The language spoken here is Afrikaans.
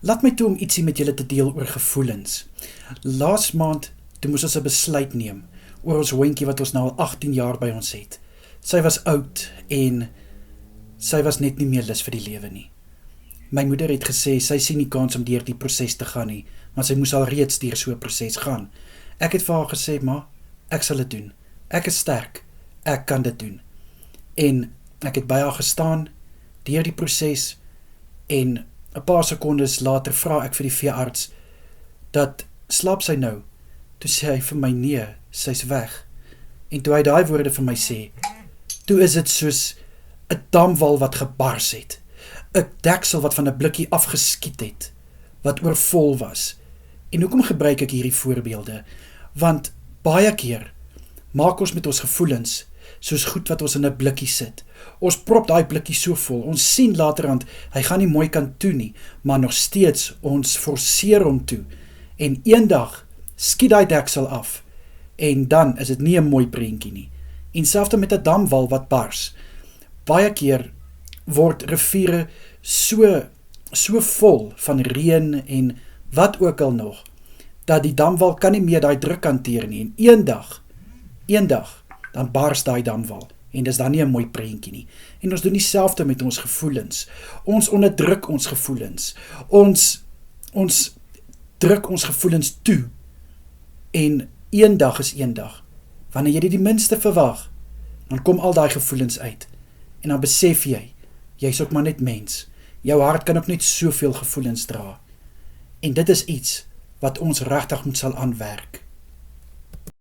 Laat my toe om ietsie met julle te deel oor gevoelens. Laas maand, toe moes ons 'n besluit neem oor ons hondjie wat ons nou al 18 jaar by ons het. Sy was oud en sy was net nie meer lus vir die lewe nie. My moeder het gesê, sy sien nie kans om deur die proses te gaan nie, want sy moes al reeds deur so 'n proses gaan. Ek het vir haar gesê, ma, ek sal dit doen. Ek is sterk, ek kan dit doen. En ek het by haar gestaan, deur die proses, en 'n paar sekondes later vra ek vir die veearts, dat slaap sy nou? Toe sê hy vir my, nee, sy's weg. En toe hy daai woorde vir my sê, toe is dit soos 'n damwal wat gebars het. 'n Deksel wat van 'n blikkie afgeskiet het, wat oorvol was. En hoekom gebruik ek hierdie voorbeelde? Want baie keer maak ons met ons gevoelens soos goed wat ons in 'n blikkie sit. Ons prop daai blikkie so vol, ons sien laterhand, hy gaan nie mooi kan toe nie, maar nog steeds, ons forceer hom toe. En eendag skiet daai deksel af, en dan is dit nie 'n mooi prentjie nie. En selfs met 'n damwal wat bars. Baie keer word riviere so vol van reën en wat ook al nog, dat die damwal kan nie meer daai druk hanteer nie, en eendag, dan bars daai damwal, en dis dan nie 'n mooi prentjie nie. En ons doen dieselfde met ons gevoelens. Ons onderdruk ons gevoelens. Ons druk ons gevoelens toe, en eendag is eendag. Wanneer jy dit die minste verwag, dan kom al daai gevoelens uit, en dan besef jy, jy's ook maar net mens. Jou hart kan ook net soveel gevoelens dra. En dit is iets wat ons regtig moet sal aanwerk.